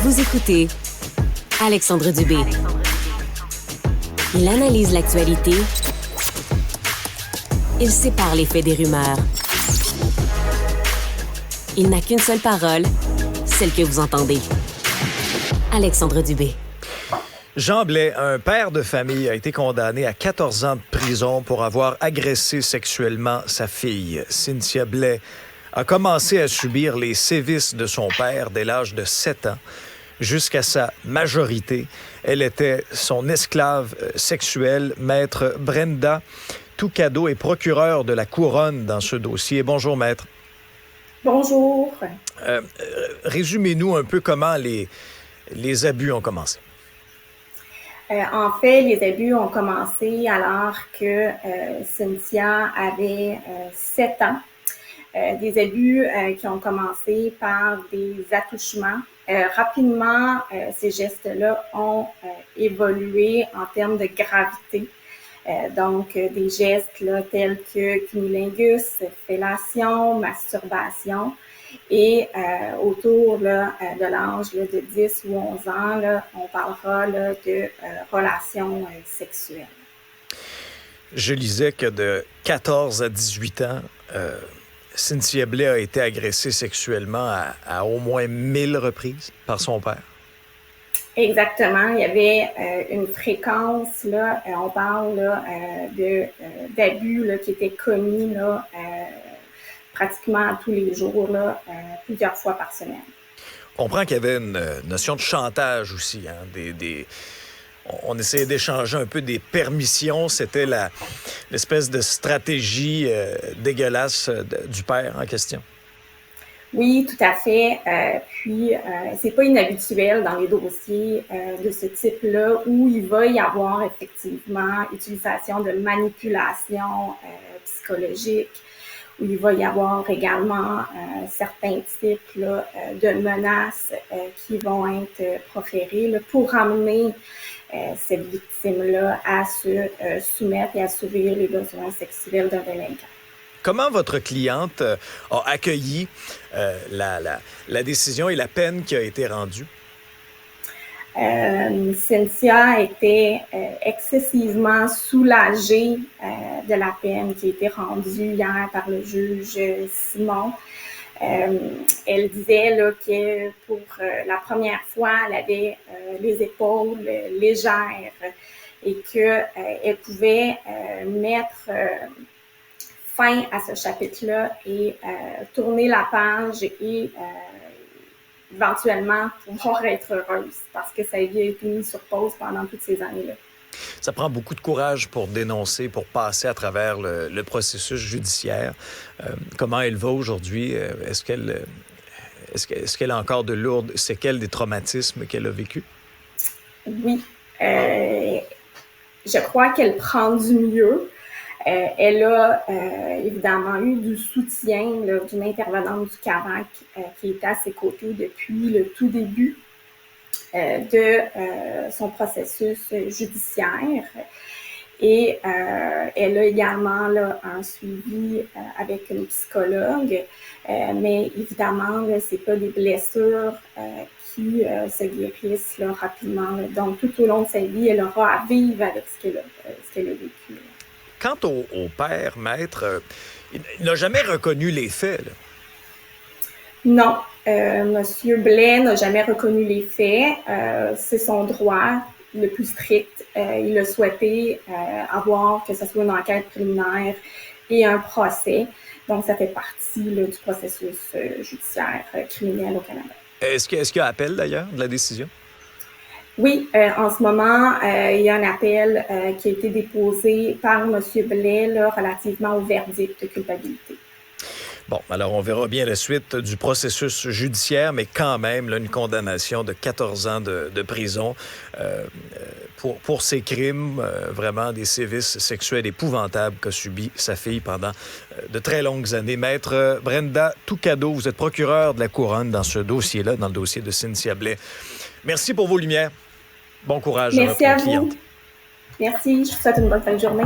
Vous écoutez Alexandre Dubé. Il analyse l'actualité. Il sépare les faits des rumeurs. Il n'a qu'une seule parole, celle que vous entendez. Alexandre Dubé. Jean Blais, un père de famille, a été condamné à 14 ans de prison pour avoir agressé sexuellement sa fille. Cynthia Blais a commencé à subir les sévices de son père dès l'âge de 7 ans. Jusqu'à sa majorité, elle était son esclave sexuelle. Maître Brenda Toucado est procureure de la Couronne dans ce dossier. Bonjour, maître. Bonjour. Résumez-nous un peu comment les abus ont commencé. En fait, les abus ont commencé alors que Cynthia avait 7 ans. Des abus qui ont commencé par des attouchements. Rapidement, ces gestes-là ont évolué en termes de gravité. Donc, des gestes là, tels que cunnilingus, fellation, masturbation. Et autour là, de l'âge là, de 10 ou 11 ans, là, on parlera là, de relations sexuelles. Je lisais que de 14 à 18 ans, Cynthia Blais a été agressée sexuellement à au moins 1000 reprises par son père. Exactement. Il y avait une fréquence, là, on parle là, d'abus là, qui étaient commis là, pratiquement tous les jours, là, plusieurs fois par semaine. On comprend qu'il y avait une notion de chantage aussi. Hein, on essayait d'échanger un peu des permissions. C'était l'espèce de stratégie dégueulasse du père en question. Oui, tout à fait. Puis, c'est pas inhabituel dans les dossiers de ce type-là où il va y avoir effectivement utilisation de manipulation psychologique, où il va y avoir également certains types là, de menaces qui vont être proférées là, pour amener cette victime-là à se soumettre et à assouvir les besoins sexuels d'un délinquant. Comment votre cliente a accueilli la décision et la peine qui a été rendue? Cynthia était excessivement soulagée de la peine qui a été rendue hier par le juge Simon. Elle disait là, que pour la première fois, elle avait les épaules légères et qu'elle pouvait mettre fin à ce chapitre-là et tourner la page et éventuellement pouvoir être heureuse parce que sa vie a été mise sur pause pendant toutes ces années-là. Ça prend beaucoup de courage pour dénoncer, pour passer à travers le processus judiciaire. Comment elle va aujourd'hui? Est-ce qu'elle a encore de lourdes séquelles des traumatismes qu'elle a vécus? Oui. Je crois qu'elle prend du mieux. Elle a évidemment eu du soutien là, d'une intervenante du CAVAC qui était à ses côtés depuis le tout début de son processus judiciaire. Et elle a également là, un suivi avec une psychologue, mais évidemment, là, c'est pas des blessures qui se guérissent là, rapidement. Là. Donc, tout au long de sa vie, elle aura à vivre avec ce qu'elle a vécu. Là. Quant au père, maître, il n'a jamais reconnu les faits. Là. Non, Monsieur Blais n'a jamais reconnu les faits. C'est son droit le plus strict. Il a souhaité avoir que ce soit une enquête préliminaire et un procès. Donc, ça fait partie là, du processus judiciaire criminel au Canada. Est-ce qu'il y a appel, d'ailleurs, de la décision? Oui, en ce moment, il y a un appel qui a été déposé par M. Blais là, relativement au verdict de culpabilité. Bon, alors on verra bien la suite du processus judiciaire, mais quand même, là, une condamnation de 14 ans de prison pour ces crimes, vraiment des sévices sexuels épouvantables qu'a subi sa fille pendant de très longues années. Maître Brenda Toucado, vous êtes procureure de la Couronne dans ce dossier-là, dans le dossier de Cynthia Blais. Merci pour vos lumières. Bon courage à votre cliente. Merci à vous. Merci. Je vous souhaite une bonne fin de journée.